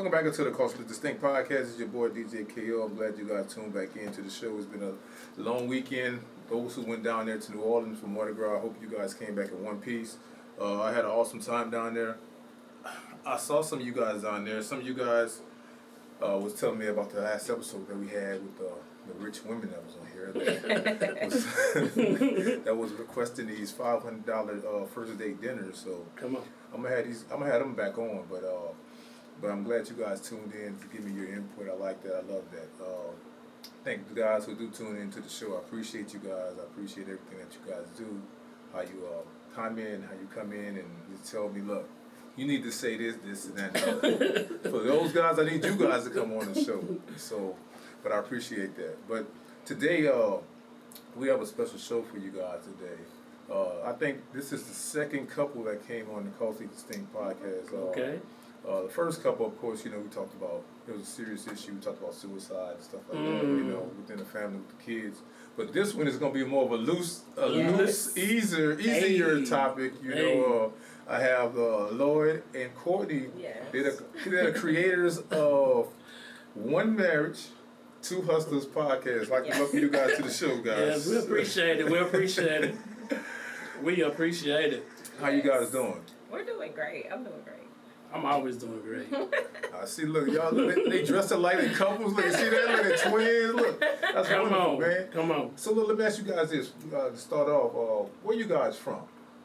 Welcome back into the Culturally Distinct Podcast. It's your boy DJ KO. I'm glad you guys tuned back into the show. It's been a long weekend. Those who went down there to New Orleans for Mardi Gras, I hope you guys came back in one piece. I had an awesome time down there. I saw some of you guys down there. Some of you guys was telling me about the last episode that we had with the rich women that was on here. That was requesting these $500 first date dinners. So come on, I'm gonna have them back on, but I'm glad you guys tuned in to give me your input. I like that. I love that. Thank the guys who do tune into the show. I appreciate you guys. I appreciate everything that you guys do. How you comment, how you come in and you tell me, look, you need to say this, and that. For those guys, I need you guys to come on the show. So, but I appreciate that. But today, we have a special show for you guys today. I think this is the second couple that came on the Culturally Distinct Podcast. Okay. The first couple, of course, we talked about, it was a serious issue. We talked about suicide and stuff like that, within the family with the kids. But this one is going to be more of a loose, easier topic. I have Lloyd and Courtney. Yes. They're the creators of One Marriage, Two Hustlers podcast. I'd like to welcome you guys to the show, guys. Yes, we appreciate it. We appreciate it. We appreciate it. How you guys doing? We're doing great. I'm doing great. I'm always doing great. I see. Look, y'all. Look, they dressed up like they couples. Look, see that? Look, they twins. Look, that's wonderful, man. Come on. So let me ask you guys this to start off. Where you guys from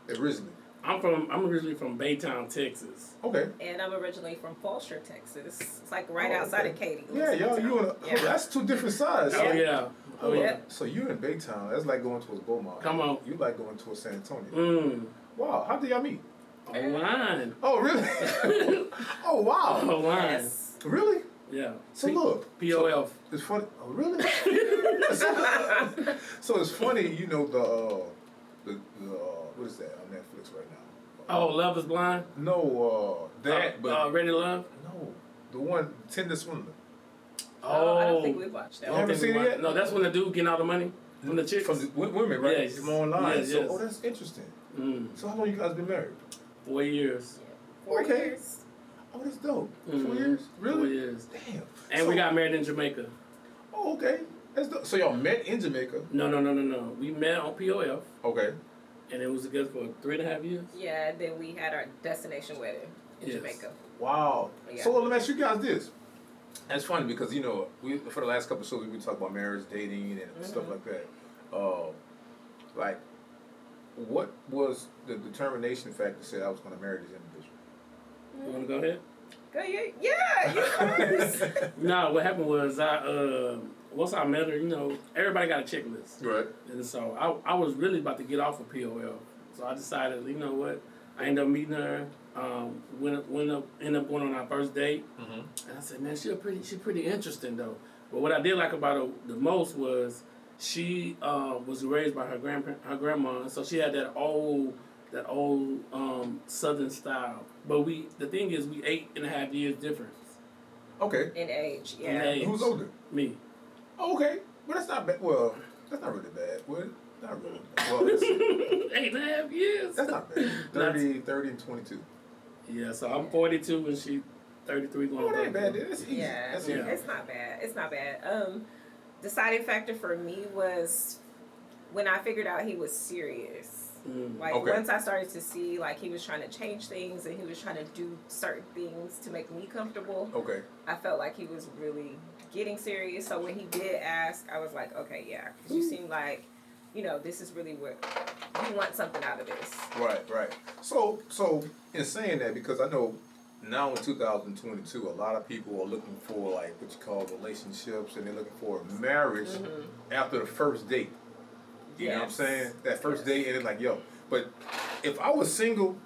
originally? I'm originally from Baytown, Texas. Okay. And I'm originally from Foster, Texas. It's like right outside of Katy. Yeah, y'all. That's two different sides. Oh yeah. Oh yeah. So you're in Baytown. That's like going towards Beaumont. Come on. You like going towards San Antonio. Wow. How did y'all meet? Online. Oh, really? Oh, wow. Online. Yes. Really? Yeah. So look. POF. So it's funny. Oh, really? So it's funny, the what is that on Netflix right now? Oh, Love is Blind? No, that. But Ready to Love? No, the one Tinder Swindler. Oh, I don't think we watched that. You haven't seen it yet? No, that's when the dude getting all the money from the chicks. From the women, right? Yes. From online. Yes, So, yes. that's interesting. So how long you guys been married? 4 years. Yeah. 4 Okay. years. Oh, that's dope. 4 years? Really? 4 years. Damn. And we got married in Jamaica. Oh, okay. That's dope. So y'all met in Jamaica? No. We met on POF. Okay. And it was together for 3.5 years. Yeah, then we had our destination wedding in Yes. Jamaica. Wow. Yeah. So let me ask you guys this. That's funny because, we for the last couple of shows, we talked about marriage, dating, and stuff like that. What was the determination factor to say I was going to marry this individual? You want to go ahead? Go ahead. Yeah, you first. No, what happened was once I met her, everybody got a checklist. Right. And so I was really about to get off of POL. So I decided, you know what? I ended up meeting her. Ended up going on our first date. And I said, man, she's pretty interesting though. But what I did like about her the most was she was raised by her grandma, and so she had that old Southern style. But the thing is, we 8.5 years difference. Okay. In age, yeah. In age. Who's older? Me. Oh, okay. Well, that's not bad. Well, that's not really bad. Well, not really. Well, it's, 8.5 years. that's not bad. 30 and 22. Yeah, so I'm 42 and she 33 going. Oh, that ain't bad. That's easy. Yeah, That's easy. it's not bad. It's not bad. Deciding factor for me was when I figured out he was serious. Once I started to see he was trying to change things and he was trying to do certain things to make me comfortable. Okay. I felt like he was really getting serious. So when he did ask, I was like, okay, yeah, because you seem like, this is really what you want something out of this. Right. So in saying that, because I know now in 2022, a lot of people are looking for what you call relationships, and they're looking for marriage after the first date. You know what I'm saying? That first date, and it's like, yo. But if I was single,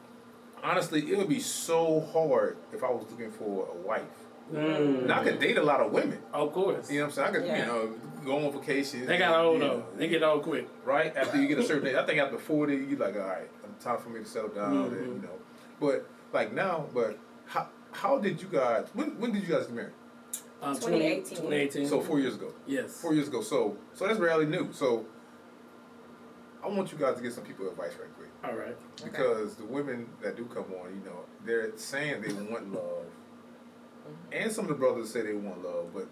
honestly, it would be so hard if I was looking for a wife. Now I could date a lot of women. Of course. You know what I'm saying? I could, go on vacation. They got old though. They get old quick. Right? After you get a certain age. I think after 40, you're like, all right, time for me to settle down. And, But now, how did you guys, when did you guys get married? 2018. So 4 years ago. Yes. 4 years ago. So that's really new. So I want you guys to get some people advice right quick. All right. Because the women that do come on, they're saying they want love, and some of the brothers say they want love, but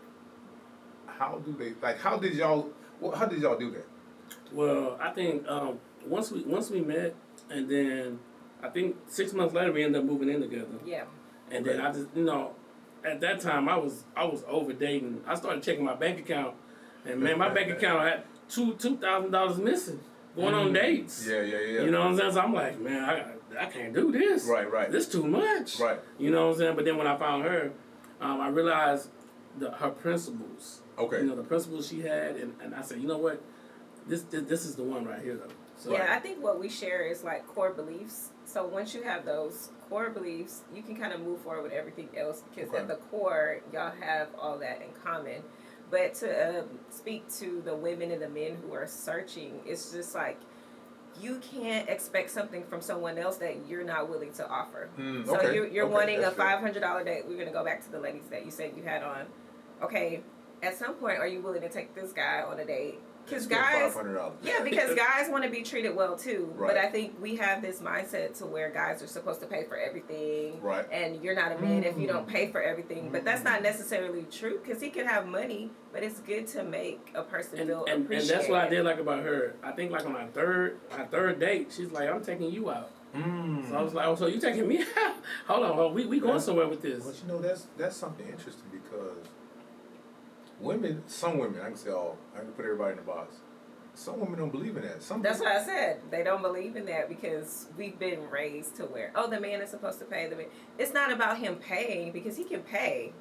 how do they, like, how did y'all do that? Well, I think once we met, and then I think 6 months later we ended up moving in together. Yeah. And then I just, at that time I was over dating. I started checking my bank account, and man, my bank account had $2,000 missing going on dates. Yeah. You know what I'm saying? So I'm like, man, I can't do this. Right. This too much. Right. You know what I'm saying? But then when I found her, I realized her principles. Okay. The principles she had, and I said, you know what, this is the one right here though. So, yeah, I think what we share is like core beliefs. So once you have those core beliefs, you can kind of move forward with everything else because at the core, y'all have all that in common. But to speak to the women and the men who are searching, it's just like you can't expect something from someone else that you're not willing to offer. So you're wanting a $500 date. We're going to go back to the ladies that you said you had on. Okay, at some point, are you willing to take this guy on a date? Because guys, because guys want to be treated well too. Right. But I think we have this mindset to where guys are supposed to pay for everything. Right. And you're not a man if you don't pay for everything. But that's not necessarily true because he can have money, but it's good to make a person feel appreciated. And that's what I did like about her. I think like on our third date, she's like, I'm taking you out. So I was like, oh, so you taking me out? Hold on, we going somewhere with this. But that's something interesting because some women, I can say all, I can put everybody in the box. Some women don't believe in that. That's what I said. They don't believe in that because we've been raised to where, the man is supposed to pay. It's not about him paying because he can pay.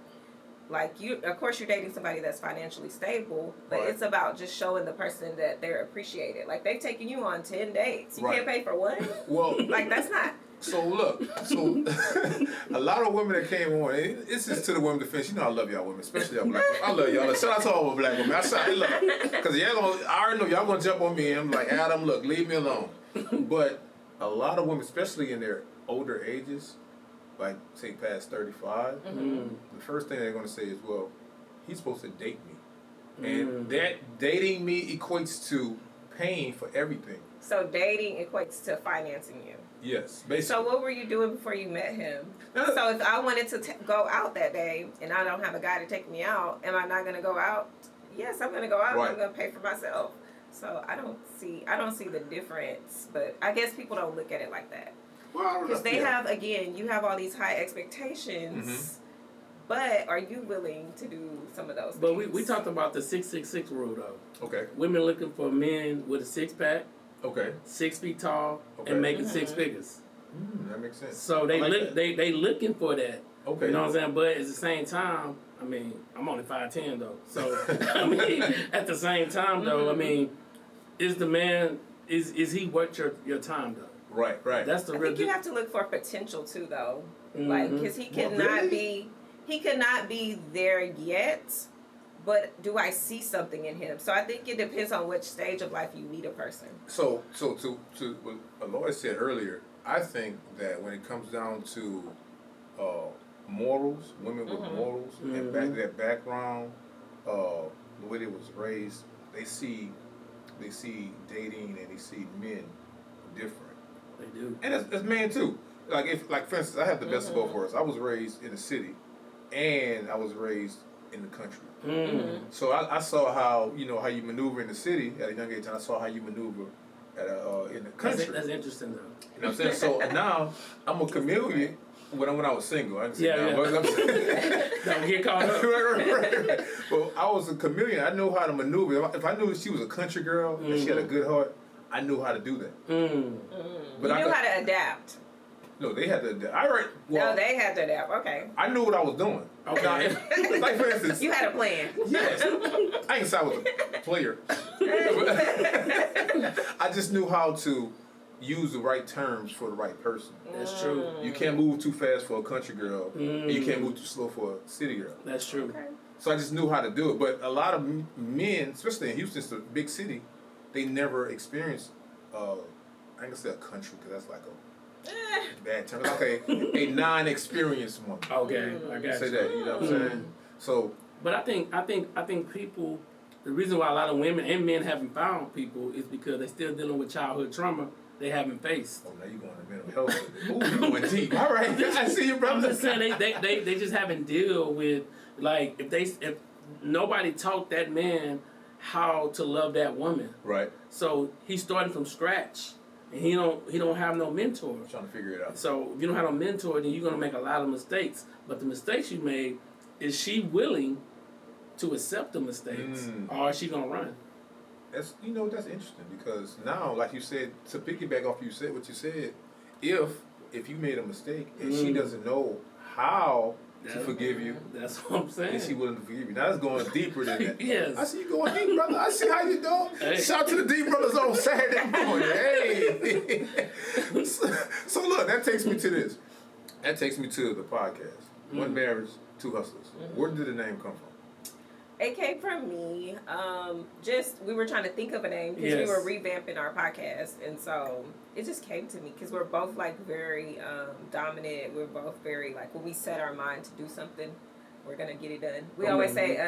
Like of course you're dating somebody that's financially stable, but it's about just showing the person that they're appreciated. Like they've taken you on 10 dates. You can't pay for one? Well, like that's not. So look, a lot of women that came on, and this is to the women defense. I love y'all women, especially y'all black women. I love y'all. Shout out to all the black women. Because I already know y'all gonna jump on me and I'm like, Adam, look, leave me alone. But a lot of women, especially in their older ages, like say past 35, the first thing they're gonna say is, well, he's supposed to date me. And that dating me equates to paying for everything. So dating equates to financing you. Yes, basically. So what were you doing before you met him? So if I wanted to go out that day and I don't have a guy to take me out, am I not going to go out? Yes, I'm going to go out. Right. I'm going to pay for myself. So I don't see the difference, but I guess people don't look at it like that. Because they have, again, you have all these high expectations, but are you willing to do some of those things? But we talked about the 666 rule though. Okay. Women looking for men with a six-pack. Okay. 6 feet tall and making 6 figures. That makes sense. So they they looking for that. Okay. You know what I'm saying? But at the same time, I mean, I'm only 5'10" though. So I mean, at the same time though, I mean, is the man is he worth your time though? Right. That's the real. I think you have to look for potential too though, like because he cannot be there yet. But do I see something in him? So I think it depends on which stage of life you meet a person. So to what Lloyd said earlier, I think that when it comes down to morals, women with morals, and their background, the way they was raised, they see dating and they see men different. They do. And it's men too. Like for instance, I have the best of both worlds. I was raised in the city, and I was raised in the country. So I saw how how you maneuver in the city at a young age, and I saw how you maneuver in the country. That's interesting though. You know what I'm saying? So now I'm a chameleon. When I was single, I can say now. Don't get caught up. right. Well, I was a chameleon. I knew how to maneuver. If I knew that she was a country girl and she had a good heart, I knew how to do that. But you knew how to adapt. No, they had to adapt. They had to adapt. Okay. I knew what I was doing. Okay. Now, like for instance, you had a plan. Yes. I ain't say I was a player. I just knew how to use the right terms for the right person. That's true. You can't move too fast for a country girl. And you can't move too slow for a city girl. That's true. Okay. So I just knew how to do it. But a lot of men, especially in Houston, it's a big city, they never experienced, I ain't gonna say a country because that's like a bad term. Like a non-experienced woman. Okay, I got say that. You know what I'm saying? So. But I think people. The reason why a lot of women and men haven't found people is because they're still dealing with childhood trauma they haven't faced. Oh, now you going to mental health. Ooh, you going deep. All right, I see you, brother. I'm just saying they just haven't deal with, like, if nobody taught that man how to love that woman. Right. So he's starting from scratch, and he don't have no mentor. I'm trying to figure it out. So if you don't have no mentor, then you're gonna make a lot of mistakes. But the mistakes you made, is she willing to accept the mistakes, or is she gonna run? That's that's interesting, because now, like you said, to piggyback off what you said, if you made a mistake and she doesn't know how to forgive you, that's what I'm saying. Is she willing to forgive you? Now that's going deeper than that. Yes. I see you going deep, brother. I see how you doing. Hey. Shout out to the deep brothers on Saturday morning. Hey. So look, that takes me to this. That takes me to the podcast. One marriage, two hustlers. Where did the name come from? It came from me. Just we were trying to think of a name because we were revamping our podcast, and so it just came to me because we're both like very dominant. We're both very like when we set our mind to do something, we're gonna get it done. We always say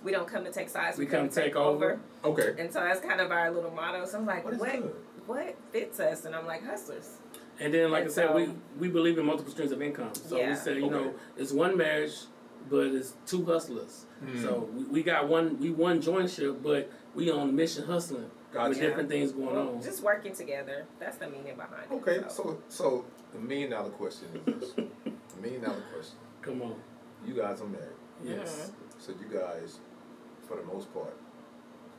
we don't come to take sides. We come to take over. Okay. And so that's kind of our little motto. So I'm like, what fits us? And I'm like, hustlers. And then, like I said, we believe in multiple streams of income. So we say, it's one marriage, but it's two hustlers. So we got one jointship, but we on a mission hustling with different things going on. Just working together. That's the meaning behind it. Okay, so the $1 million question is this. $1 million question. Come on. You guys are married. Yes. So you guys, for the most part,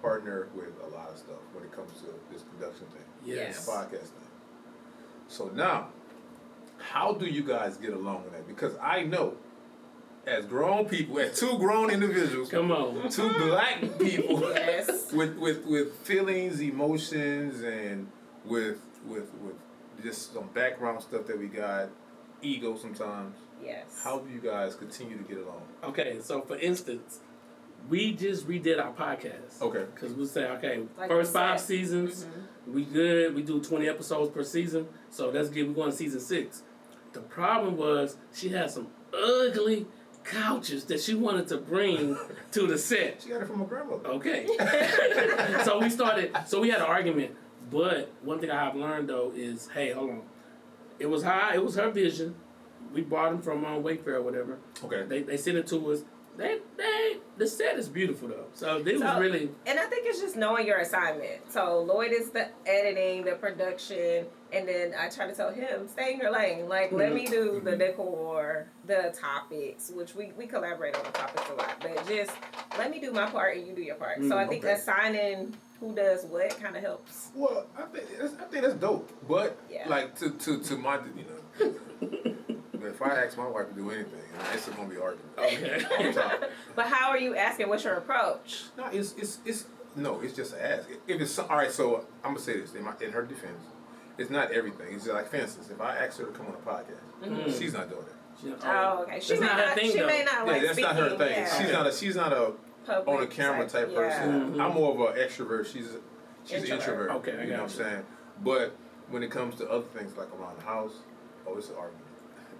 partner with a lot of stuff when it comes to this production thing. Yes. Podcast thing. So now, how do you guys get along with that? Because I know, as grown people, as two grown individuals, come on, two black people, yes, with feelings, emotions, and with just some background stuff that we got, ego sometimes. Yes. How do you guys continue to get along? Okay, so for instance, we just redid our podcast. Okay. Because we say, okay, like first 5 seasons, we good. We do 20 episodes per season. So we're going to season 6. The problem was she had some ugly couches that she wanted to bring to the set. She got it from her grandmother. Okay. So we had an argument. But one thing I have learned though is, hey, hold on. It was her vision. We bought them from Wayfair or whatever. Okay. They sent it to us. The set is beautiful though. So this was really. And I think it's just knowing your assignment. So Lloyd is the editing, the production, and then I try to tell him, stay in your lane. Like, let me do the decor, the topics, which we collaborate on the topics a lot. But just let me do my part and you do your part. So I think assigning who does what kind of helps. Well, I think that's dope. But like to my if I ask my wife to do anything, it's gonna be argument. Okay. But how are you asking? What's your approach? No, it's just an ask. If it's all right, so I'm gonna say this in her defense, it's not everything. It's just like, for instance, if I ask her to come on a podcast, she's not doing that. Oh, okay. She may not like that's speaking. not her thing. Yeah. She's not a Public on a camera type person. I'm more of an extrovert. She's an introvert. Okay, I got you know what I'm saying? But when it comes to other things like around the house, it's an argument.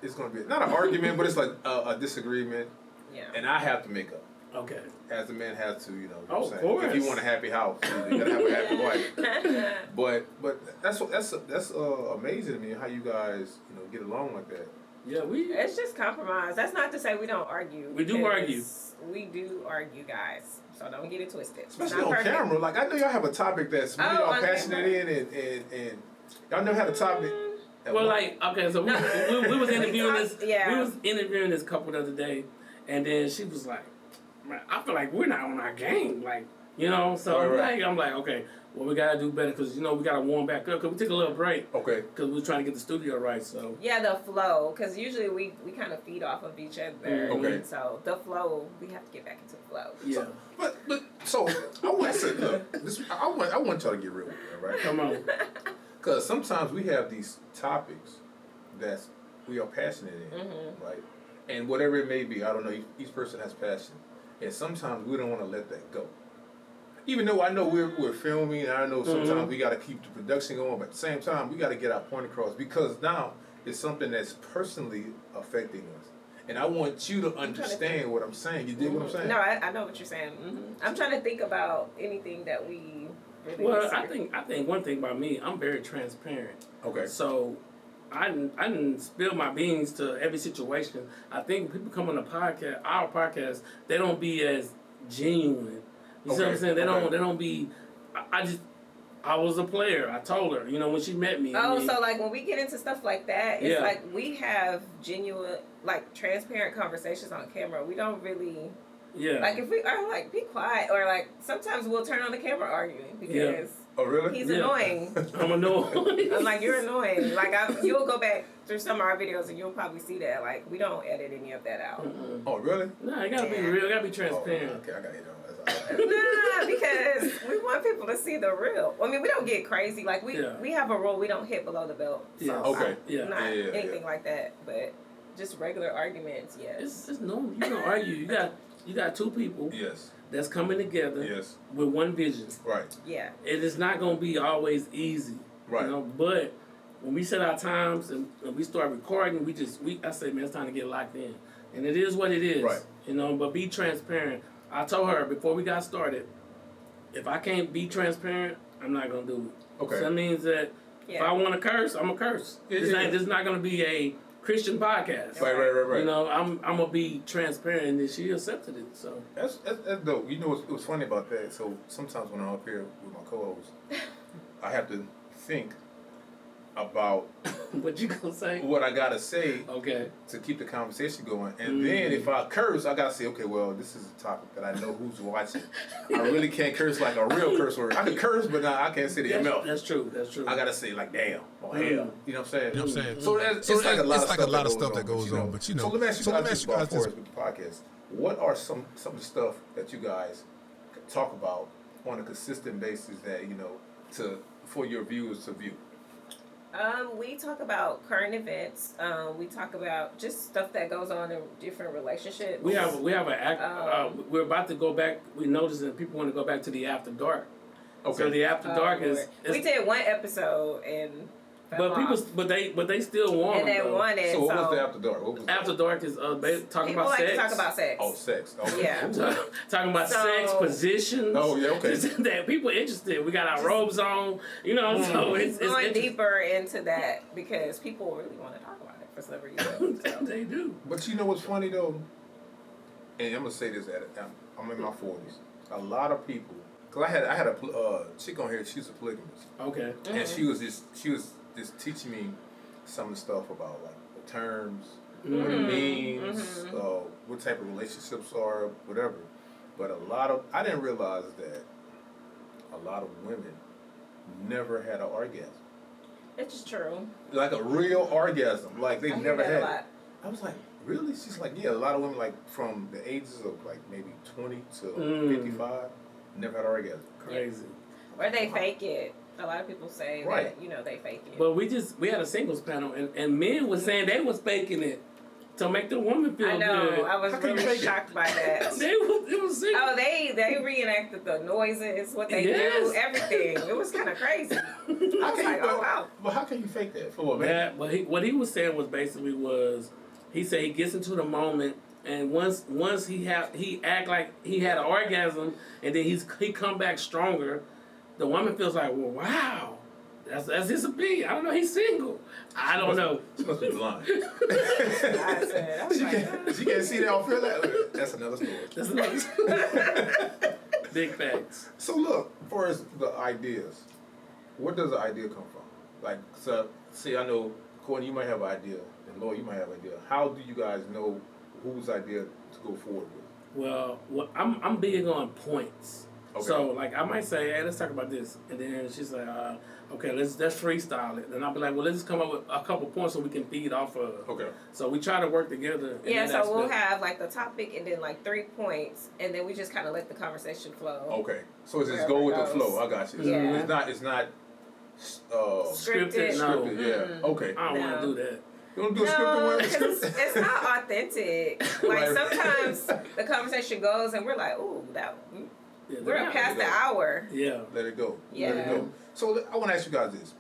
It's going to be not an argument, but it's like a disagreement. Yeah. And I have to make up. Okay. As the man has to, you know what I'm saying? Of course. If you want a happy house, you gotta have a happy wife. But that's amazing to me how you guys get along like that. Yeah, it's just compromise. That's not to say we don't argue. We do argue. We do argue, guys. So don't get it twisted. Especially on camera. Like, I know y'all have a topic that's y'all passionate in, and y'all never had a topic. Well, like, okay, so we was interviewing this. Yeah. We was interviewing this couple the other day, and then she was like, "Man, I feel like we're not on our game." Like, so right. I'm like, okay, well, we gotta do better because we gotta warm back up because we took a little break. Okay. Because we were trying to get the studio right. So yeah, the flow, because usually we kind of feed off of each other. Okay. So the flow, we have to get back into the flow. Yeah. So I want to say, look, I want y'all to get real with me, right? Come on. Because sometimes we have these topics that we are passionate in, right? And whatever it may be, I don't know, each person has passion. And sometimes we don't want to let that go. Even though I know we're filming, and I know sometimes we got to keep the production going, but at the same time, we got to get our point across because now it's something that's personally affecting us. And I want you to understand what I'm saying. You dig what I'm saying? No, I know what you're saying. I'm trying to think about anything that we really Well, I think one thing about me, I'm very transparent. Okay. So I didn't spill my beans to every situation. I think when people come on our podcast, they don't be as genuine. You see what I'm saying? They don't be. I was a player. I told her, when she met me. Oh, so like when we get into stuff like that, it's like we have genuine, like transparent conversations on camera. We don't really. Yeah. Like if we are like be quiet, or like sometimes we'll turn on the camera arguing because. Oh really? He's annoying. I'm annoying. I'm like, you're annoying. Like you'll go back through some of our videos and you'll probably see that. Like we don't edit any of that out. Mm-mm. Oh really? No, it gotta be real. It gotta be transparent. Oh, okay, I got you. Nah, because we want people to see the real. I mean, we don't get crazy. Like we have a rule. We don't hit below the belt. So Okay. Not anything like that. But just regular arguments. Yes. It's normal. You don't argue. You got two people. Yes. That's coming together. Yes. With one vision. Right. Yeah. It is not gonna be always easy. Right. But when we set our times and we start recording, I say, man, it's time to get locked in. And it is what it is. Right. But be transparent. I told her before we got started, if I can't be transparent, I'm not gonna do it. Okay. So that means that if I want to curse, I'm gonna curse. This is not gonna be a Christian podcast. Right. I'm gonna be transparent, and she accepted it. So that's dope. You know what's funny about that? So sometimes when I'm up here with my co-host, I have to think about what you gonna say? What I gotta say. Okay. To keep the conversation going, and then if I curse, I gotta say, okay, well, this is a topic that I know who's watching. I really can't curse like a real curse word. I can curse, but I can't say the ML. That's true. I gotta say like damn or hell. You know what I'm saying? So it's like a lot of stuff that goes on. But So let me ask you guys about for us with the podcast. What are some of the stuff that you guys talk about on a consistent basis that for your viewers to view? We talk about current events. We talk about just stuff that goes on in different relationships. We're about to go back. We noticed that people want to go back to the After Dark. Okay. So the After Dark is we did one episode and. But they still want. And they wanted. So what was the After Dark? After Dark is talking people about like sex. To talk about sex. Oh, sex. Okay. Yeah. Talking about sex, positions. Oh yeah, okay. That people interested. We got our robes on. So it's going deeper into that because people really want to talk about it for some reason. So. They do. But you know what's funny though, and I'm gonna say this I'm in my 40s. A lot of people, cause I had a chick on here. She's a polygamist. Okay. And she was just teaching me some of the stuff about like the terms, what it means, what type of relationships are, whatever. But I didn't realize that a lot of women never had an orgasm. It's true. Like a real orgasm, like they never had it. I was like, really? She's like, yeah, a lot of women like from the ages of like maybe 20 to 55 never had an orgasm. Crazy. Or they fake it. A lot of people say that, they fake it. But we had a singles panel, and men were saying they was faking it to make the woman feel good. I know. I was really shocked by that. It was singles. Oh, they reenacted the noises, what they do, everything. It was kind of crazy. I was like, oh, wow. But how can you fake that for a man? But what he was saying was basically he said he gets into the moment, and once he act like he had an orgasm, and then he come back stronger. The woman feels like, well, wow, that's his opinion. I don't know. He's single. I don't know. She must be blind. I said, she can't see that or feel that. That's another story. Big facts. So look, as far as the ideas, where does the idea come from? Like, so, see, I know, Courtney, you might have an idea, and Lloyd, you might have an idea. How do you guys know whose idea to go forward with? Well I'm big on points. Okay. So, like, I might say, hey, let's talk about this. And then she's like, okay, let's freestyle it. And I'll be like, well, let's just come up with a couple points so we can feed off of. Okay. So we try to work together. Yeah, so we'll have, like, the topic and then, like, 3 points. And then we just kind of let the conversation flow. Okay. So it's just go with the flow. I got you. Yeah. It's not scripted. No. Scripted, yeah. Okay. I don't want to do that. You don't do a scripted one? Because it's not authentic. Like, sometimes the conversation goes and we're like, ooh, we're past the hour. Yeah. Let it go. Yeah. Let it go. So I want to ask you guys this.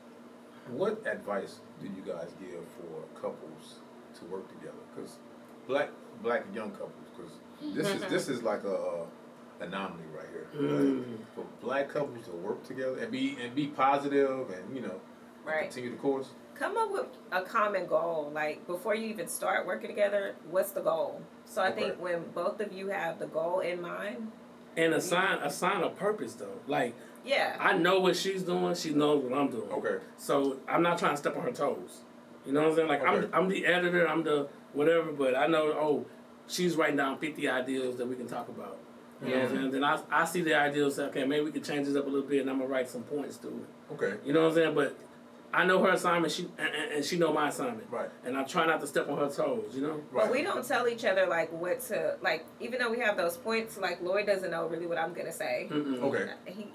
What advice do you guys give for couples to work together? Because black young couples, because this is like anomaly right here. For black couples to work together and be positive and continue the course. Come up with a common goal. Like before you even start working together, what's the goal? So I think when both of you have the goal in mind, and assign a purpose though. Like I know what she's doing. She knows what I'm doing. Okay. So I'm not trying to step on her toes. You know what I'm saying? Like I'm the editor. I'm the whatever. But I know. She's writing down 50 ideas that we can talk about. You know what I'm saying? Then I see the ideas. Say, okay, maybe we can change this up a little bit, and I'm gonna write some points to it. Okay. You know what I'm saying? But I know her assignment. She know my assignment. Right. And I try not to step on her toes. You know. Right. But we don't tell each other like what to like. Even though we have those points, like Lloyd doesn't know really what I'm gonna say. Okay.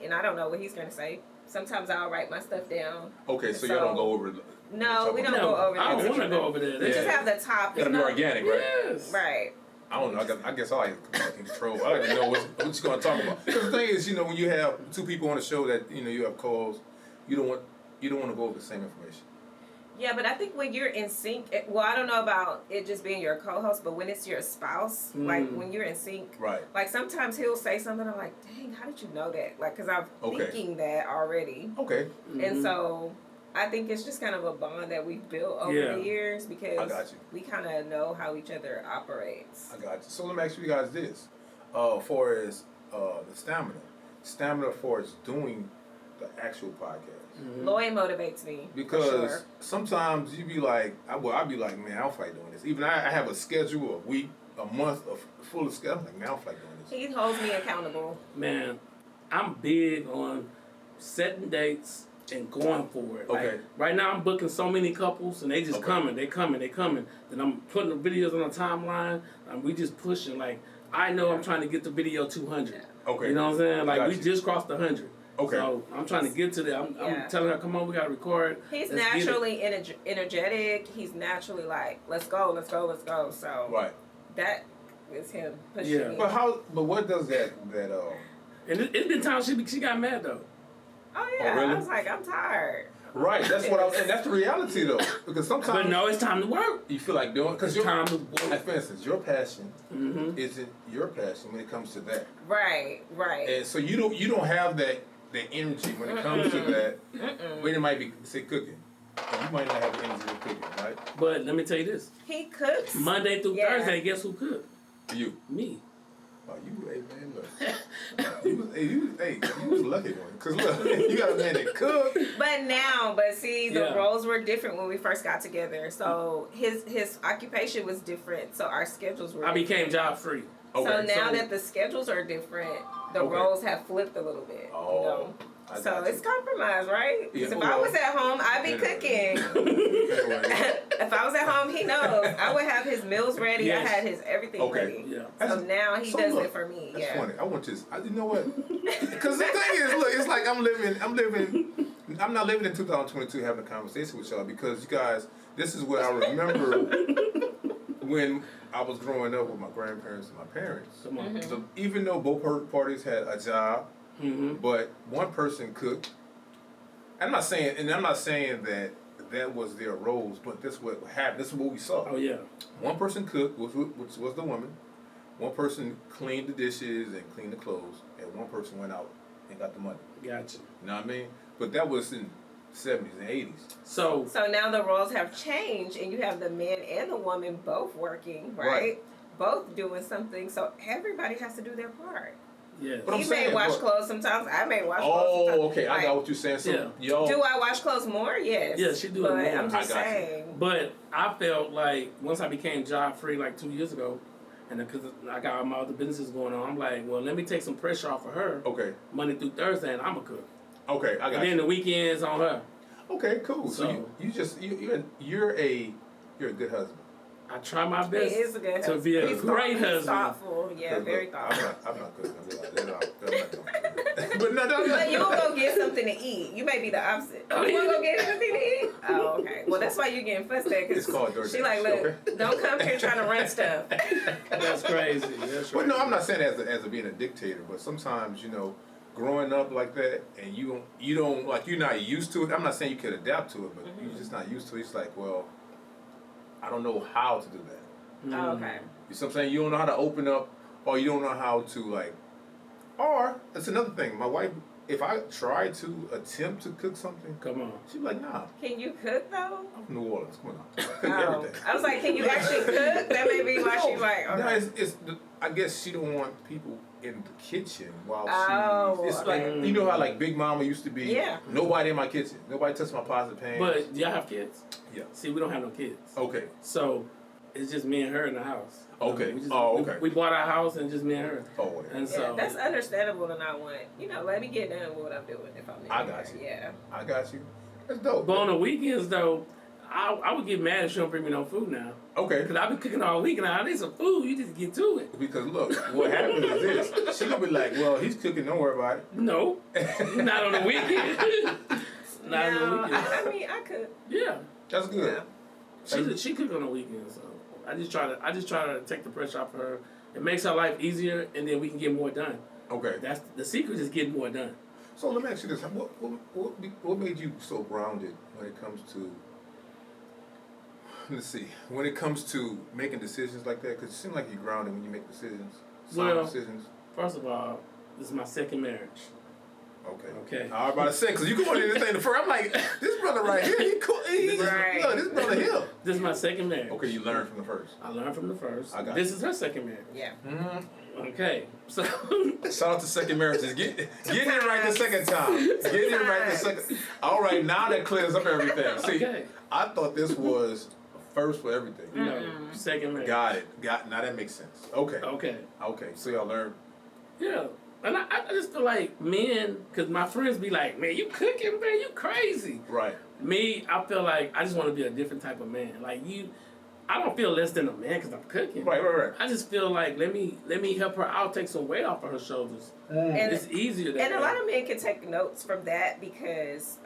And I don't know what he's gonna say. Sometimes I'll write my stuff down. Okay, so y'all don't go over. No, we don't go over that. I don't want to go over there. We just have the top. Gotta be organic, right? Yes. Right. I don't know. I guess I like to control. I like to know what you're going to talk about. Because the thing is, when you have two people on the show that you have calls, you don't want to go over the same information. Yeah, but I think when you're in sync, I don't know about it just being your co-host, but when it's your spouse, like when you're in sync, right? Like sometimes he'll say something, I'm like, dang, how did you know that? Like, because I'm thinking that already. Okay. And so I think it's just kind of a bond that we've built over the years because we kind of know how each other operates. I got you. So let me ask you guys this. For as the stamina for us doing the actual podcast. Lloyd motivates me. Because sometimes you be like, I'll be like, man, I don't feel like doing this. Even I have a schedule, a week, a month of full of schedule. I'm like, man, I don't feel like doing this. He holds me accountable. Man, I'm big on setting dates and going for it. Okay. Like, right now I'm booking so many couples and they just coming. Then I'm putting the videos on the timeline and we just pushing. Like, I know I'm trying to get the video 200. Okay. You know what I'm saying? Like, we just crossed 100. Okay. So I'm trying to get to that. I'm telling her, come on, we got to record. He's naturally energetic. He's naturally like, let's go. So that is him pushing me. But what does that And it's been times she got mad though. Oh yeah. Oh, really? I was like, I'm tired. Right, that's and that's the reality though. Because sometimes but no, it's time to work. You feel like doing because time to work. Like for instance, your passion isn't your passion when it comes to that. Right. And so you don't have that energy when it comes to that. When it might be say cooking, and you might not have the energy for cooking, right? But let me tell you this: he cooks Monday through Thursday. Guess who cooked? You. Me. Oh, hey man, look. you was a lucky one. Cause look, you got a man that cook. But see, the roles were different when we first got together. So his occupation was different. So our schedules were. I became job free. Okay, so now that the schedules are different, the roles have flipped a little bit. Oh. So it's compromise, right? Because if I was at home, I'd be cooking. If I was at home, he knows. I would have his meals ready. Yes. I had his everything ready. Yeah. So now he does it for me. That's funny. I want this. You know what? Because the thing is, look, it's like I'm not living in 2022 having a conversation with y'all because you guys, this is what I remember when I was growing up with my grandparents and my parents. So even though both parties had a job, but one person cooked. I'm not saying that was their roles, but this is what happened. This is what we saw. Oh yeah. One person cooked, which was the woman. One person cleaned the dishes and cleaned the clothes, and one person went out and got the money. Gotcha. You know what I mean? But that was in 70s and 80s. So now the roles have changed, and you have the man and the woman both working, right? Both doing something. So everybody has to do their part. Yeah. He may wash clothes sometimes. I may wash clothes sometimes. Oh, okay. I got what you're saying. So, do I wash clothes more? Yes. Yeah, she do but it more. I'm just saying. But I felt like once I became job free like 2 years ago, and because I got all my other businesses going on, I'm like, well, let me take some pressure off of her. Okay. Monday through Thursday, and I'm a cook. Okay, I got and then the weekends on her. Okay, cool. So you're a good husband. I try my best he is a good to be a great husband. He's thoughtful, very thoughtful. I'm not cooking. I'm not cooking. But you will go get something to eat. You may be the opposite. You want to go get something to eat? Oh, okay. Well, that's why you're getting fussed at. It's called DoorDash. She like, look, don't come here trying to run stuff. That's crazy. That's But no, I'm not saying as a being a dictator, but sometimes, growing up like that and you don't like you're not used to it. I'm not saying you could adapt to it, but you're just not used to it. It's like, well, I don't know how to do that. Oh, okay. You see what I'm saying? You don't know how to open up, or you don't know how to like Or that's another thing. My wife, if I try to attempt to cook something, Come on. she'd be like, nah. Can you cook though? I'm from New Orleans. Come on. I cook Oh. everything. I was like, can you actually cook? That may be why she's like, okay. No, I guess she don't want people in the kitchen while Oh, it's like, you know how like Big Mama used to be? Yeah. Nobody in my kitchen. Nobody touched my pots and pans. But do y'all have kids? Yeah. See, we don't have no kids. Okay. So it's just me and her in the house. Okay. We Okay. We bought our house and just me and her. Oh, okay. And Yeah, so that's understandable to not want, let me get done with what I'm doing if I'm in I there. got you. Yeah. I got you. That's dope. But on the weekends though, I would get mad if she don't bring me no food now. Okay. Cause I've been cooking all week and I need some food. You just get to it. Because look, what happens is this. She gonna be like, well, he's cooking, don't worry about it. No, not on the weekend. Not on the weekend. I mean, I could. Yeah, That's good. yeah. She cook on the weekend, so I just try to take the pressure off of her. It makes her life easier, and then we can get more done. Okay. That's the secret is getting more done. So let me ask you this: what made you so grounded when it comes to? Let's see. When it comes to making decisions like that, because it seems like you're grounded when you make decisions. Sound decisions. First of all, this is my second marriage. Okay. I was about to say, because you go into this thing first. I'm like, this brother right here, he cool. Right. Look, this brother here. This is my second marriage. Okay, you learned from the first. I learned from the first. I got This is her second marriage. Yeah. Mm-hmm. Okay, so Shout out to second marriages. Getting it right the second time. Getting it right the second. All right, now that clears up everything. See, Okay. I thought this was first for everything. no, second marriage. Got it. Now that makes sense. Okay. Okay. So y'all learned. Yeah. And I just feel like men, because my friends be like, man, you cooking, man, you crazy. Right. Me, I feel like I just want to be a different type of man. Like I don't feel less than a man because I'm cooking. Right. I just feel like let me help her out, take some weight off of her shoulders. And It's easier that And way. a lot of men can take notes from that because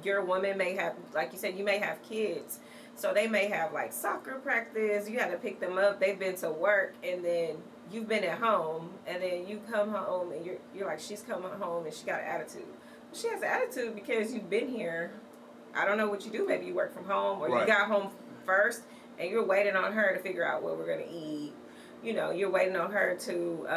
your woman may have, like you said, you may have kids. So they may have like soccer practice. You had to pick them up. They've been to work, and then you've been at home, and then you come home, and you're like, she's coming home, and she got an attitude. She has an attitude because you've been here. I don't know what you do. Maybe you work from home, or you got home first, and you're waiting on her to figure out what we're gonna eat. You're waiting on her to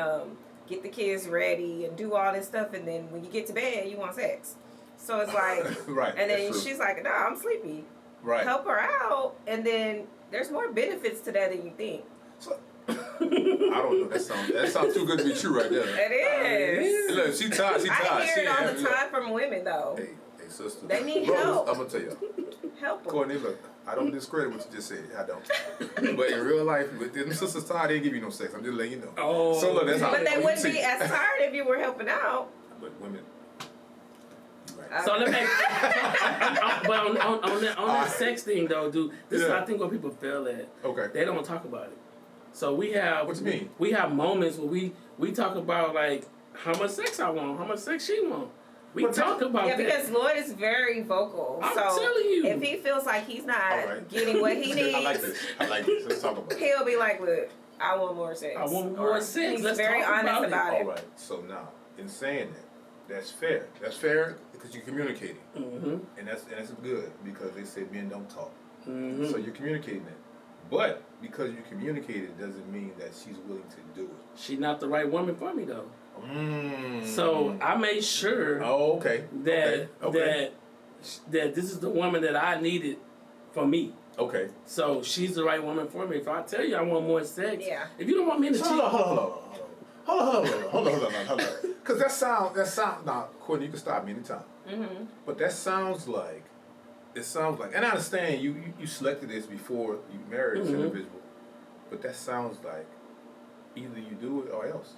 get the kids ready and do all this stuff, and then when you get to bed, you want sex. So it's like, right. And then she's like, no, I'm sleepy. Right. Help her out, and then there's more benefits to that than you think. So, I don't know. That sounds too good to be true right there. It is. Look, she tired. I hear it all the time from women, though. Hey, sister. They need Brothers, help. I'm gonna tell you. Help them. Courtney, look, I don't discredit what you just said. I don't. But in real life, with them sisters tired, they didn't give you no sex. I'm just letting you know. Oh. So look, that's how. But they you wouldn't see. be as tired if you were helping out. But women. Right. So let me. But on that sex thing though, dude, this is I think what people fail at. Okay. They don't talk about it. So we have. What you mean? We have moments where we talk about like how much sex I want, how much sex she want. We talk about that. Yeah, because Lloyd is very vocal. I'm so telling you. if he feels like he's not getting what he needs, I like this. Let's talk about it. he'll be like, look, I want more sex. I want more sex. He's Let's very talk honest about it. All right. So now, in saying that, that's fair. That's fair because you're communicating, and that's good because they say men don't talk. So you're communicating that. But because you communicated doesn't mean that she's willing to do it. She's not the right woman for me though. So I made sure that this is the woman that I needed for me. Okay. So she's the right woman for me. If I tell you I want more sex, if you don't want me to cheat, Hold on. Because that sound. Now, Courtney, you can stop me anytime. But that sounds like. It sounds like, and I understand you selected this before you married this individual, but that sounds like either you do it or else.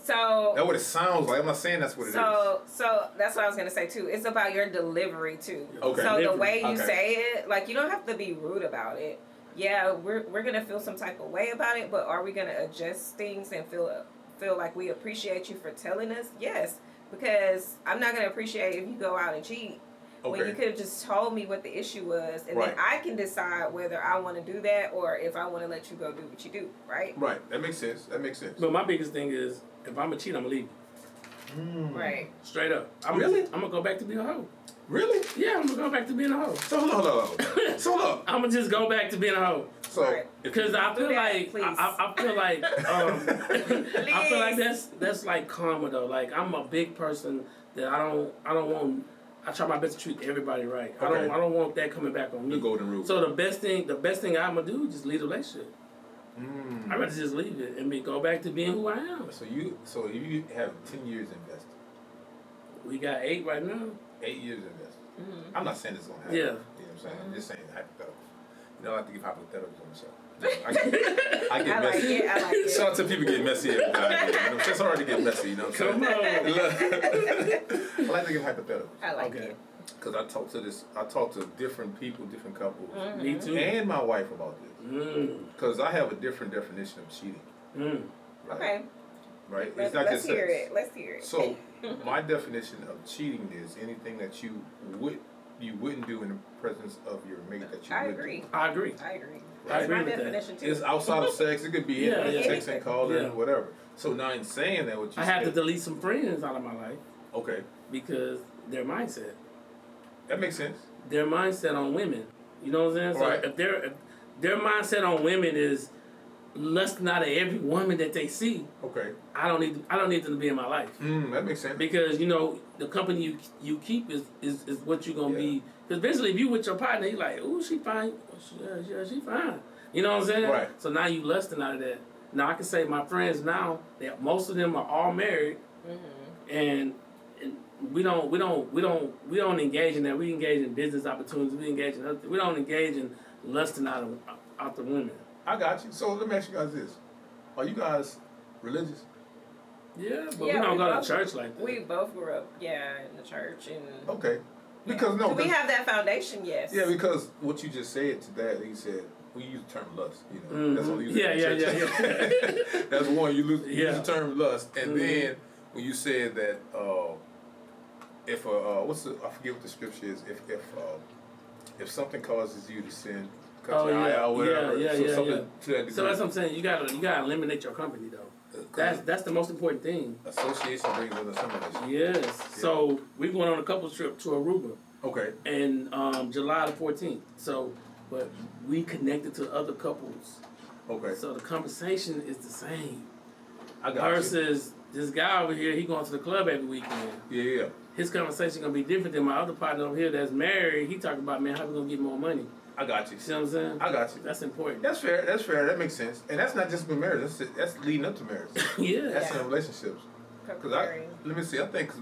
So that's what it sounds like. I'm not saying that's what it is. So that's what I was gonna say too. It's about your delivery too. Okay. So the way you say it, like you don't have to be rude about it. Yeah, we're gonna feel some type of way about it, but are we gonna adjust things and feel like we appreciate you for telling us? Yes, because I'm not gonna appreciate if you go out and cheat. When you could have just told me what the issue was, and then I can decide whether I want to do that or if I want to let you go do what you do, right? Right. That makes sense. But my biggest thing is, if I'm a cheat, I'm gonna leave. Right. Straight up. I'm gonna go back to being a hoe. Really? Yeah, I'm gonna go back to being a hoe. So hold on. I'm gonna just go back to being a hoe. So, because I feel like I feel like I feel like that's like karma though. Like I'm a big person that I don't want. I try my best to treat everybody right. Okay. I don't want that coming back on me. The golden rule. So the best thing I'm gonna do is just leave the relationship. I'd rather just leave it and go back to being who I am. So you have 10 years invested. We got 8 right now. 8 years invested. I'm not saying this is gonna happen. Yeah. You know what I'm saying? I'm just saying hypothetical. You know, I like to give hypotheticals on the show. I get messy. I like it. Shout out to people get messy every now and then. You know, it's hard to get messy. You know what I'm saying? I like to give hypotheticals. I like it. Because I talk to different people, different couples. Me too. And my wife about this. Because I have a different definition of cheating. Right? Okay. Right? Let's hear it. Let's hear it. So, my definition of cheating is anything that you wouldn't do in the presence of your mate that you would do. I agree. That's my with definition too. It's outside of sex. It could be texting, calling, whatever. So now in saying that, what you I had to delete some friends out of my life. Okay. Because their mindset. That makes sense. Their mindset on women. You know what I'm saying? So right. if their mindset on women is lusting out of every woman that they see. Okay. I don't need them to be in my life. That makes sense. Because the company you keep is what you're gonna be. Because basically, if you with your partner, you're like, "Ooh, she fine. She fine." You know what I'm saying? Right. So now you lusting out of that. Now I can say my friends now that most of them are all married, and we don't engage in that. We engage in business opportunities. We don't engage in lusting out the women. I got you. So let me ask you guys this: are you guys religious? Yeah, but we don't go to church like that. We both grew up, in the church and. Okay. Because Do we have that foundation? Yes. Yeah, because what you just said to that, you said we use the term lust. You know, that's what we use. Yeah. That's one you use the term lust, and then when you said that if I forget what the scripture is. If something causes you to sin, cut your eye out, whatever. To that degree. So that's what I'm saying. You gotta eliminate your company though. That's the most important thing. Association brings with assimilation. Yes. Yeah. So we're going on a couples trip to Aruba. Okay. And July the 14th. So, but we connected to other couples. Okay. So the conversation is the same. I got Versus this guy over here, he going to the club every weekend. Yeah. His conversation gonna be different than my other partner over here that's married. He talking about, man, how we gonna get more money? I got you. See what I'm saying? I got you. That's important. That's fair. That makes sense. And that's not just with marriage. That's leading up to marriage. Yeah. That's in relationships. Because let me see. I think because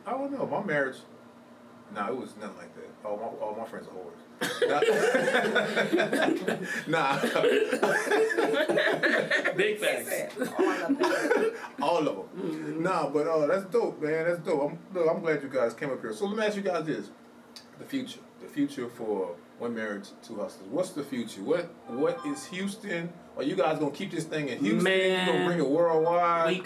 I don't know, my marriage. Nah, it was nothing like that. All my friends are whores. Nah. Big facts. All of them. Mm-hmm. Nah, but that's dope, man. That's dope. I'm glad you guys came up here. So let me ask you guys this: the future for One Marriage, Two Hustlers. What's the future? What is Houston? Are you guys gonna keep this thing in Houston? Man, you gonna bring it worldwide? We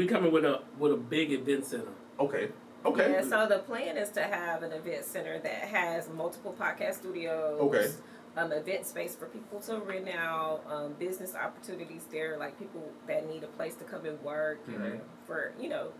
coming with a big event center. Okay. Yeah, so the plan is to have an event center that has multiple podcast studios. Okay. Event space for people to rent out, business opportunities there, like people that need a place to come and work, for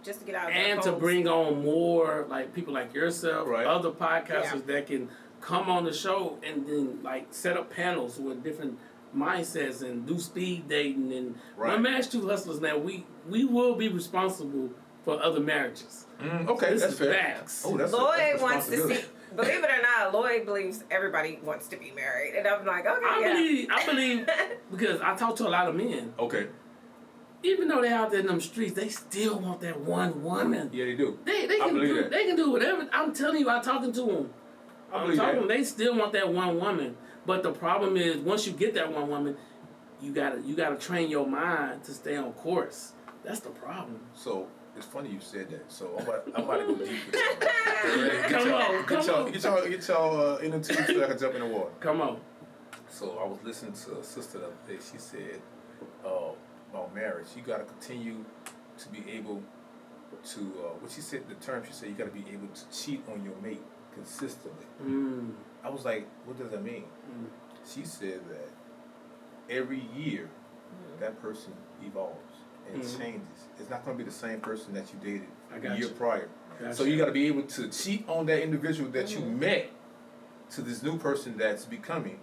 just to get out of their and homes. to bring on more like people like yourself, right. Other podcasters that can come on the show and then like set up panels with different mindsets and do speed dating and One Marriage, Two Hustlers. Now we will be responsible for other marriages. Okay, this that's is fair. Facts. Oh, that's Lloyd wants to see. Believe it or not, Lloyd believes everybody wants to be married, and I'm like, okay, I believe because I talk to a lot of men. Okay. Even though they're out there in them streets, they still want that one woman. Yeah, they do. They can do whatever. I'm telling you, I'm talking to them. They still want that one woman. But the problem is, once you get that one woman, you gotta train your mind to stay on course. That's the problem. So it's funny you said that. So I'm about to go deep with Come on. Get y'all in the tube so I can jump in the water. Come on. So I was listening to a sister the other day. She said about marriage, you got to continue to be able to. What she said, the term she said, you got to be able to cheat on your mate consistently. I was like, what does that mean? She said that every year that person evolves and changes. It's not going to be the same person that you dated a year prior. So you got to be able to cheat on that individual that you met to this new person that's becoming,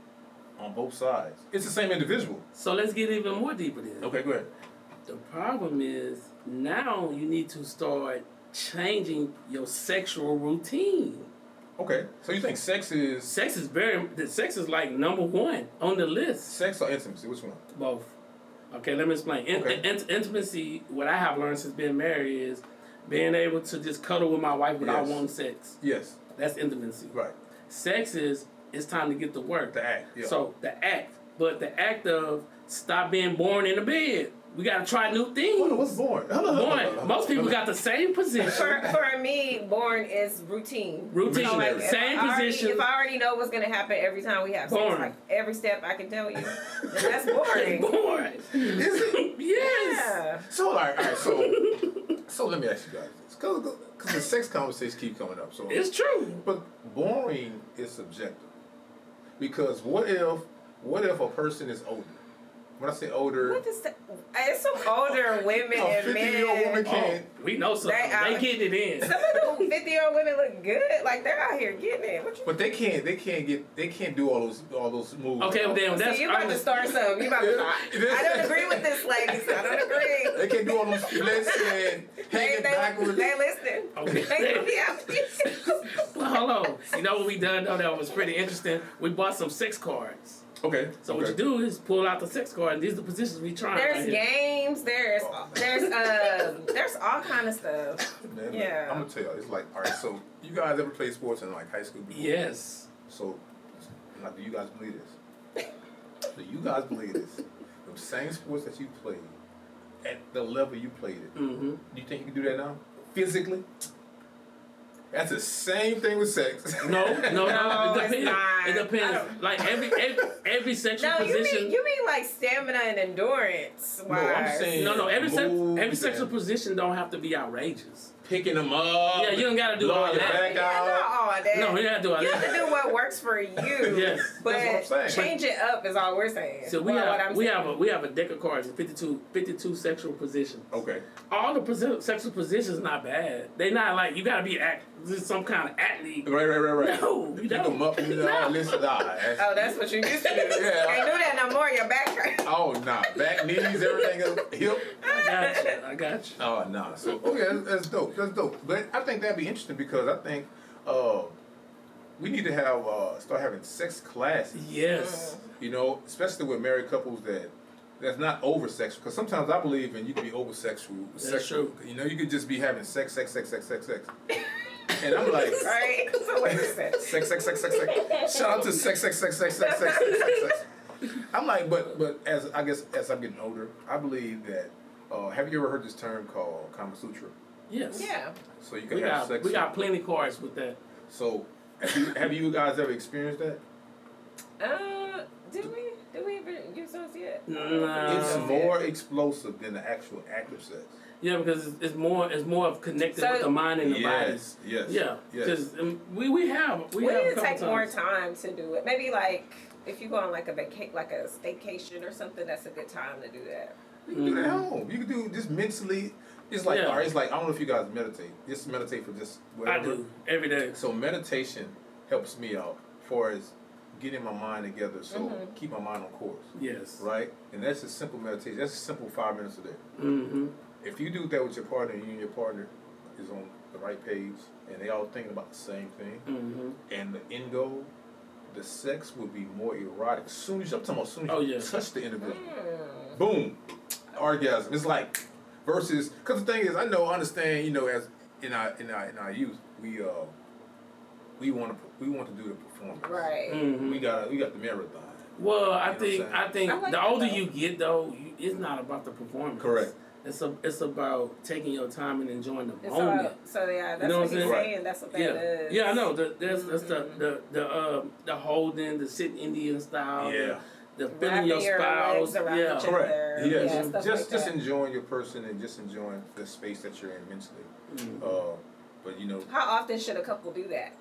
on both sides. It's the same individual. So let's get even more deeper then. Okay, go ahead. The problem is now you need to start changing your sexual routine. Okay, so you think sex is Sex is like number one on the list. sex or intimacy? Which one? Both. Okay, let me explain. Intimacy, what I have learned since being married is being able to just cuddle with my wife without wanting sex. Yes. That's intimacy. Right. Sex is it's time to get to work. The act. Yeah. So the act. But the act of stop being born in the bed. We gotta try new things. What's born? Born. Most people got the same position. For me, born is routine. Routine. So like, Same position. If I already know what's gonna happen every time we have sex, Boring. like every step I can tell you, then that's boring. Boring. Is it? Yes. Yeah. So, all right. So let me ask you guys this, because the sex conversations keep coming up. So It's true. But boring is subjective, because what if a person is older? When I say older, What is that? It's some older women a and 50-year-old woman men. can't. We know something. They get it in. Some of the 50-year-old women look good. Like they're out here getting it. What you But they can't do all those moves. Okay, well, then that's See, you about to start something. You about to I don't agree with this, ladies. I don't agree. They can't do all those splits and hanging backwards. They listening. Okay. Well, hold on. You know what we done though that was pretty interesting? We bought some sex cards. Okay. So what you do is pull out the sex card, and these are the positions we trying. There's right here. games. There's all kind of stuff. Man, Yeah. I'm gonna tell you, it's like, all right. So you guys ever play sports in like high school before? Yes. So, now, do you guys believe this? Do you guys believe this? The same sports that you played at the level you played it. Mm-hmm. Do you think you can do that now? Physically? That's the same thing with sex. No. No, It it's depends. not. It depends. Like every sexual No, position. you mean like stamina and endurance. No, I'm wise. saying No. Every moves sexual and position don't have to be outrageous. picking them up. Yeah, you don't gotta do all blowing your that. back Yeah, out. not all that. No, you gotta do all You have to that. do what works for you. Yes. But That's what I'm saying. change it up is all we're saying. So we have a deck of cards, 52 sexual positions. Okay. All the sexual positions not bad. They not like you gotta be some kind of athlete. Right. No, you Pick don't. them up and all this. Oh, that's what you used to do. Yeah. Can't do that no more. Your back hurts. Oh, nah. Back, knees, everything else. Hip. I got you. Oh, nah. So, okay, that's dope. That's dope. But I think that'd be interesting because I think we need to have start having sex classes. Yes. You know, especially with married couples that's not over sexual. Because sometimes I believe in you can be over sexual. That's true. You know, you could just be having sex. And I'm like, Right? So what is that? sex. Shout out to sex. I'm like, but as I'm getting older, I believe that. Have you ever heard this term called Kama Sutra? Yes. Yeah. So you can have sex. We got plenty cards with that. So have you guys ever experienced that? Did we ever use those yet? It's No. more explosive than the actual act of sex. Yeah, because it's more of connected with the mind and the body. Yes. Yeah, because we have We a need to couple take more times. time to do it. Maybe like if you go on like a staycation or something, that's a good time to do that. You can do that at home. You can do just mentally. It's like, Yeah. all right, it's like, I don't know if you guys meditate. Just meditate for just whatever. I do every day. So meditation helps me out for as getting my mind together, so keep my mind on course. Yes. Right? And that's a simple meditation. That's a simple 5 minutes a day. Mm-hmm. If you do that with your partner, and you and your partner is on the right page, and they all thinking about the same thing, Mm-hmm. and the end goal, the sex will be more erotic. I'm talking about soon as you touch the individual, boom, orgasm. It's like versus because the thing is, I understand. You know, as in our youth, we want to do the performance. Right. Mm-hmm. We got the marathon. Well, I You know think what I'm I like the that, older though. you get though, it's not about the performance. Correct. It's about taking your time and enjoying the It's moment. so yeah, that's You know what what he's I'm saying? saying. That's what that Yeah, is. yeah, I know. That's the holding, the sit Indian style. Yeah. The feeling your spouse. legs around Yeah. each Correct. other. Yes. Yeah, stuff just like that. enjoying your person and just enjoying the space that you're in mentally. But you know, How often should a couple do that?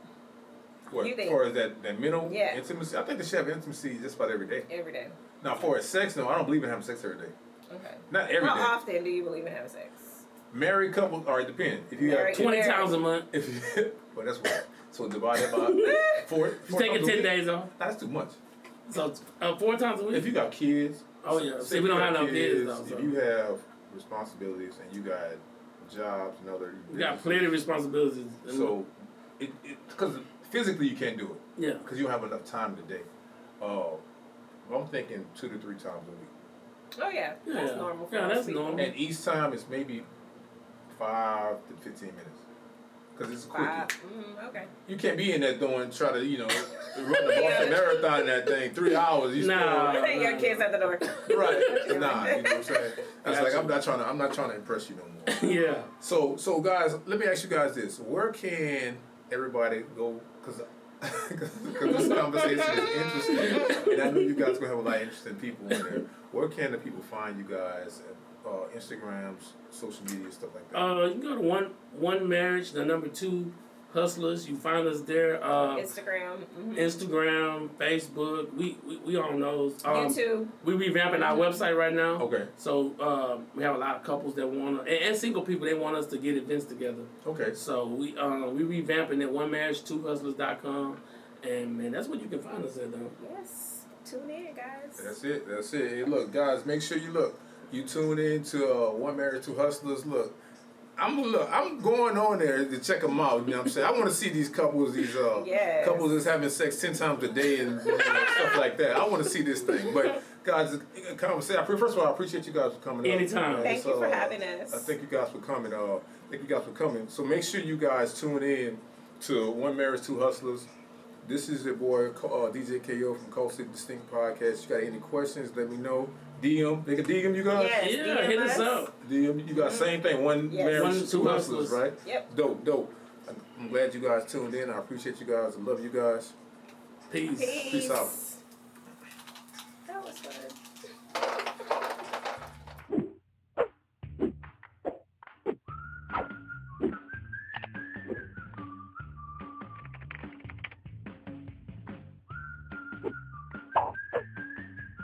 what You as think? far as that mental Yeah. intimacy, I think they should have intimacy just about every day. Every day. Now, for as sex, no, I don't believe in having sex every day. Okay. Not every day. How often do you believe in having sex? Married couples, all right, depend. If you Married- have 20 times a month. if you, well, that's what. So divide that by 4. You taking 10 days off. That's too much. So 4 times a week. If you got kids. Oh yeah. See, we don't have no kids though. So. If you have responsibilities and you got jobs and other. You got plenty of responsibilities. So, because physically you can't do it. Yeah. Because you don't have enough time today. I'm thinking 2 to 3 times a week. Oh yeah, that's normal. Yeah, that's normal. And each time is maybe 5 to 15 minutes. Because it's quick. Okay. You can't be in there try to, run the Boston Marathon in that thing, 3 hours. Your kids at the door. Right. Nah, you know what I'm saying? It's like I'm not trying to impress you no more. Yeah. So guys, let me ask you guys this: where can everybody go? Because this conversation is interesting, and I know you guys are gonna have a lot of interesting people in there. Where can the people find you guys? Instagrams, social media, stuff like that. You can go to one marriage, the number 2 hustlers. You find us there. Instagram, Instagram, Facebook. We on those. YouTube. We revamping our website right now. Okay. So we have a lot of couples that want to, and single people, they want us to get events together. Okay. So we revamping at onemarriage2hustlers.com, and man, that's what you can find us at though. Yes. Tune in, guys. That's it. Hey, look, guys, make sure you look. You tune in to One Married, Two Hustlers. Look, I'm going on there to check them out. You know what I'm saying? I want to see these couples, couples that's having sex 10 times a day and stuff like that. I want to see this thing. But guys, conversation. First of all, I appreciate you guys for coming. Anytime. Thank you for having us. Thank you guys for coming. So make sure you guys tune in to One Married, Two Hustlers. This is your boy DJ KO from Coastal Distinct Podcast. You got any questions? Let me know. DM, they can DM you guys? Yes, yeah, hit us up. DM, you got same thing, One Marriage, Two Hustlers, right? Yep. Dope. I'm glad you guys tuned in. I appreciate you guys. I love you guys. Peace. Peace out. That was fun.